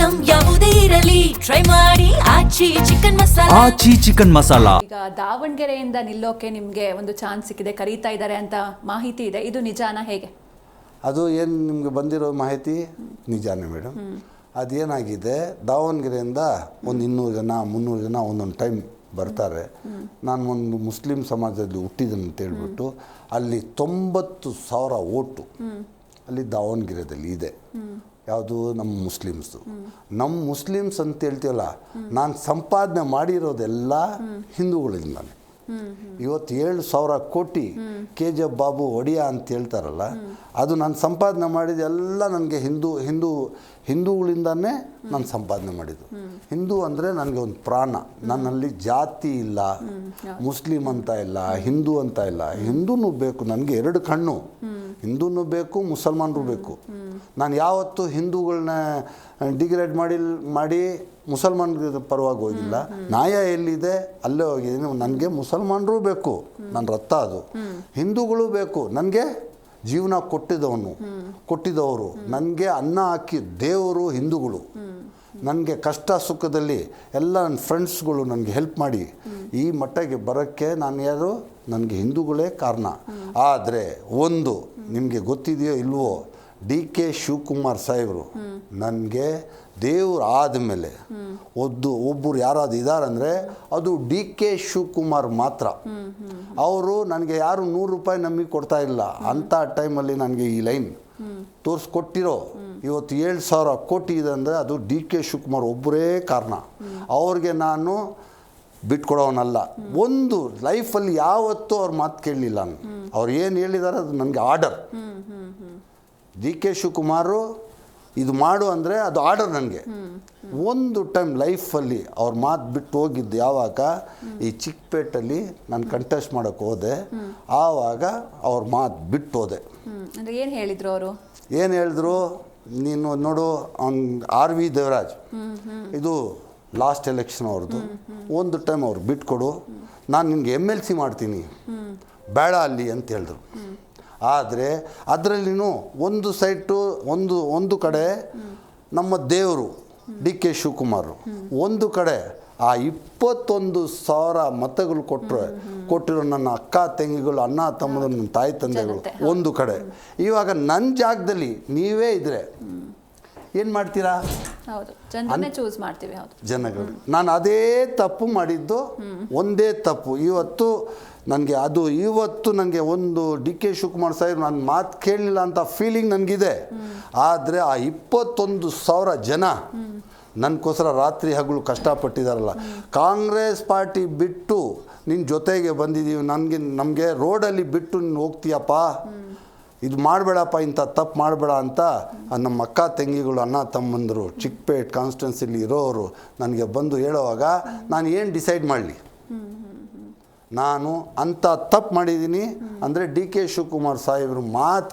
Item ಯಾವುದೇ ಇರಲಿ try ಮಾಡಿ ಆಚಿ ಚಿಕನ್ ಮಸಾಲಾ. ಆಚಿ ಚಿಕನ್ ಮಸಾಲಾ. ಈಗ ದಾವಣಗೆರೆಯಿಂದ ನಿಲ್ಲೋಕೆ ನಿಮಗೆ ಒಂದು ಚಾನ್ಸ್ ಸಿಕ್ಕಿದೆ, ಕರೀತಾ ಇದ್ದಾರೆ ಅಂತ ಮಾಹಿತಿ ಇದೆ, ಇದು ನಿಜಾನ ಹೇಗೆ? ಅದು ಏನು ನಿಮಗೆ ಬಂದಿರೋ ಮಾಹಿತಿ ನಿಜಾನೇ ಮೇಡಮ್. ಅದೇನಾಗಿದೆ, ದಾವಣಗೆರೆಯಿಂದ ಒಂದು 200 ಜನ 300 ಜನ ಒಂದೊಂದು ಟೈಮ್ ಬರ್ತಾರೆ. ನಾನು ಒಂದು ಮುಸ್ಲಿಂ ಸಮಾಜದಲ್ಲಿ ಹುಟ್ಟಿದ್ದೀನಿ ಅಂತ ಹೇಳ್ಬಿಟ್ಟು ಅಲ್ಲಿ 90,000 ಓಟು ಅಲ್ಲಿ ದಾವಣಗೆರೆಯಲ್ಲಿ ಇದೆ. ಯಾವುದು? ನಮ್ಮ ಮುಸ್ಲಿಮ್ಸು. ನಮ್ಮ ಮುಸ್ಲಿಮ್ಸ್ ಅಂತ ಹೇಳ್ತೀವಲ್ಲ, ನಾನು ಸಂಪಾದನೆ ಮಾಡಿರೋದೆಲ್ಲ ಹಿಂದೂಗಳಿಂದಾನೆ. ಇವತ್ತು 7,000 ಕೋಟಿ KGF ಬಾಬು ಒಡಿಯಾ ಅಂತ ಹೇಳ್ತಾರಲ್ಲ, ಅದು ನಾನು ಸಂಪಾದನೆ ಮಾಡಿದೆಲ್ಲ ನನಗೆ ಹಿಂದೂಗಳಿಂದಾನೇ ನಾನು ಸಂಪಾದನೆ ಮಾಡಿದ್ದು. ಹಿಂದೂ ಅಂದರೆ ನನಗೆ ಒಂದು ಪ್ರಾಣ. ನನ್ನಲ್ಲಿ ಜಾತಿ ಇಲ್ಲ, ಮುಸ್ಲಿಂ ಅಂತ ಇಲ್ಲ, ಹಿಂದೂ ಅಂತ ಇಲ್ಲ. ಹಿಂದೂನೂ ಬೇಕು ನನಗೆ, 2 ಕಣ್ಣು. ಹಿಂದೂನೂ ಬೇಕು, ಮುಸಲ್ಮಾನರು ಬೇಕು. ನಾನು ಯಾವತ್ತೂ ಹಿಂದೂಗಳನ್ನ ಡಿಗ್ರೇಡ್ ಮಾಡಿ ಮುಸಲ್ಮಾನರ ಪರವಾಗಿ ಹೋಗಿಲ್ಲ. ನ್ಯಾಯ ಎಲ್ಲಿದೆ ಅಲ್ಲೇ ಹೋಗಿದ್ದೀನಿ. ನನಗೆ ಮುಸಲ್ಮಾನರು ಬೇಕು, ನನ್ನ ರಕ್ತ ಅದು. ಹಿಂದೂಗಳು ಬೇಕು, ನನಗೆ ಜೀವನ ಕೊಟ್ಟಿದ್ದವರು, ನನಗೆ ಅನ್ನ ಹಾಕಿ ದೇವರು ಹಿಂದೂಗಳು. ನನಗೆ ಕಷ್ಟ ಸುಖದಲ್ಲಿ ಎಲ್ಲ ನನ್ನ ಫ್ರೆಂಡ್ಸ್ಗಳು ನನಗೆ ಹೆಲ್ಪ್ ಮಾಡಿ ಈ ಮಟ್ಟಕ್ಕೆ ಬರೋಕ್ಕೆ ನಾನು ಯಾರು? ನನಗೆ ಹಿಂದೂಗಳೇ ಕಾರಣ. ಆದರೆ ಒಂದು ನಿಮಗೆ ಗೊತ್ತಿದೆಯೋ ಇಲ್ವೋ, DK ಶಿವಕುಮಾರ್ ಸಾಹೇಬರು ನನಗೆ ದೇವ್ರು ಆದಮೇಲೆ ಒಬ್ಬರು ಯಾರಾದ್ರು ಇದ್ದಾರಂದರೆ ಅದು DK ಶಿವಕುಮಾರ್ ಮಾತ್ರ. ಅವರು ನನಗೆ ಯಾರು 100 ರೂಪಾಯಿ ನಮಗೆ ಕೊಡ್ತಾ ಇಲ್ಲ. ಅಂಥ ಟೈಮಲ್ಲಿ ನನಗೆ ಈ ಲೈನ್ ತೋರಿಸ್ಕೊಟ್ಟಿರೋ ಇವತ್ತು 7,000 ಕೋಟಿ ಇದೆ ಅಂದರೆ ಅದು DK ಶಿವಕುಮಾರ್ ಒಬ್ಬರೇ ಕಾರಣ. ಅವ್ರಿಗೆ ನಾನು ಬಿಟ್ಕೊಡೋನಲ್ಲ. ಒಂದು ಲೈಫಲ್ಲಿ ಯಾವತ್ತೂ ಅವ್ರ ಮಾತು ಕೇಳಲಿಲ್ಲ ನಾನು. ಅವ್ರು ಏನು ಹೇಳಿದ್ದಾರೆ ಅದು ನನಗೆ ಆರ್ಡರ್. DK ಶಿವಕುಮಾರು ಇದು ಮಾಡು ಅಂದರೆ ಅದು ಆರ್ಡರ್ ನನಗೆ. ಒಂದು ಟೈಮ್ ಲೈಫಲ್ಲಿ ಅವ್ರ ಮಾತು ಬಿಟ್ಟು ಹೋಗಿದ್ದು ಯಾವಾಗ, ಈ ಚಿಕ್ಕಪೇಟಲ್ಲಿ ನಾನು ಕಂಟೆಸ್ಟ್ ಮಾಡೋಕ್ಕೆ ಹೋದೆ, ಆವಾಗ ಅವ್ರ ಮಾತು ಬಿಟ್ಟು ಹೋದೆ. ಅಂದರೆ ಏನು ಹೇಳಿದರು ಅವರು? ಏನು ಹೇಳಿದ್ರು? ನೀನು ನೋಡು, RV ದೇವರಾಜ್, ಇದು ಲಾಸ್ಟ್ ಎಲೆಕ್ಷನ್ ಅವ್ರದ್ದು. ಒಂದು ಟೈಮ್ ಅವ್ರು ಬಿಟ್ಕೊಡು, ನಾನು ನಿನಗೆ MLC ಮಾಡ್ತೀನಿ, ಬೇಡ ಅಲ್ಲಿ ಅಂತ ಹೇಳಿದ್ರು. ಆದರೆ ಅದರಲ್ಲಿನೂ ಒಂದು ಸೈಟು ಒಂದು ಕಡೆ ನಮ್ಮ ದೇವರು DK ಶಿವಕುಮಾರ್, ಒಂದು ಕಡೆ ಆ 21,000 ಮತಗಳು ಕೊಟ್ಟಿರೋ ನನ್ನ ಅಕ್ಕ ತಂಗಿಗಳು, ಅಣ್ಣ ತಮ್ಮರು, ನನ್ನ ತಾಯಿ ತಂದೆಗಳು ಒಂದು ಕಡೆ. ಇವಾಗ ನನ್ನ ಜಾಗದಲ್ಲಿ ನೀವೇ ಇದ್ದರೆ ಏನು ಮಾಡ್ತೀರಾ? ಹೌದು, ಜನರನ್ನೇ ಚೂಸ್ ಮಾಡ್ತೀವಿ. ಹೌದು, ಜನಗಳು. ನಾನು ಅದೇ ತಪ್ಪು ಮಾಡಿದ್ದು, ಒಂದೇ ತಪ್ಪು. ಇವತ್ತು ನನಗೆ ಒಂದು DK ಶಿವಕುಮಾರ್ ಸಾಹೇಬ್ ನನ್ನ ಮಾತು ಕೇಳಲಿಲ್ಲ ಅಂತ ಫೀಲಿಂಗ್ ನನಗಿದೆ. ಆದರೆ ಆ 21,000 ಜನ ನನಗೋಸ್ಕರ ರಾತ್ರಿ ಹಗಲು ಕಷ್ಟಪಟ್ಟಿದ್ದಾರಲ್ಲ. ಕಾಂಗ್ರೆಸ್ ಪಾರ್ಟಿ ಬಿಟ್ಟು ನಿನ್ನ ಜೊತೆಗೆ ಬಂದಿದ್ದೀವಿ, ನಮಗೆ ರೋಡಲ್ಲಿ ಬಿಟ್ಟು ನೀನು ಹೋಗ್ತೀಯಪ್ಪ, ಇದು ಮಾಡಬೇಡಪ್ಪ, ಇಂಥ ತಪ್ಪು ಮಾಡಬೇಡ ಅಂತ ನಮ್ಮ ಅಕ್ಕ ತಂಗಿಗಳು, ಅಣ್ಣ ತಮ್ಮಂದರು, ಚಿಕ್ಕಪೇಟೆ ಕಾನ್ಸ್ಟಿಟ್ಯೂನ್ಸಿಲಿ ಇರೋರು ನನಗೆ ಬಂದು ಹೇಳೋವಾಗ ನಾನು ಏನು ಡಿಸೈಡ್ ಮಾಡಲಿ? ನಾನು ಅಂಥ ತಪ್ಪು ಮಾಡಿದ್ದೀನಿ ಅಂದರೆ DK ಶಿವಕುಮಾರ್ ಸಾಹೇಬರು ಮಾತು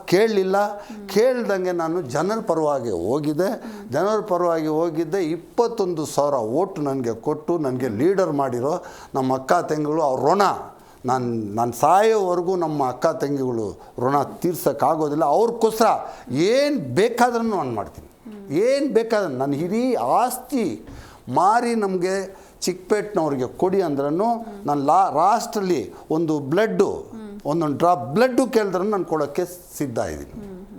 ಕೇಳ್ದಂಗೆ ನಾನು ಜನರ ಪರವಾಗಿ ಹೋಗಿದ್ದೆ. 21,000 ಓಟು ನನಗೆ ಕೊಟ್ಟು ನನಗೆ ಲೀಡರ್ ಮಾಡಿರೋ ನಮ್ಮ ಅಕ್ಕ ತಂಗಿಗಳು, ಅವ್ರ ಋಣ ನಾನು ಸಾಯೋವರೆಗೂ ನಮ್ಮ ಅಕ್ಕ ತಂಗಿಗಳು ಋಣ ತೀರ್ಸೋಕ್ಕಾಗೋದಿಲ್ಲ. ಅವ್ರಿಗೋಸ್ಕರ ಏನು ಬೇಕಾದ್ರೂ ನಾನು ಮಾಡ್ತೀನಿ, ಏನು ಬೇಕಾದ್ರೆ ನನ್ನ ಇಡೀ ಆಸ್ತಿ ಮಾರಿ ನಮಗೆ ಚಿಕ್ಕಪೇಟ್ನವ್ರಿಗೆ ಕೊಡಿ ಅಂದ್ರೂ ನಾನು ಲಾಸ್ಟಲ್ಲಿ ಒಂದೊಂದು ಡ್ರಾಪ್ ಬ್ಲಡ್ಡು ಕೇಳಿದ್ರೂ ನಾನು ಕೊಡೋಕ್ಕೆ ಸಿದ್ಧ ಇದ್ದೀನಿ.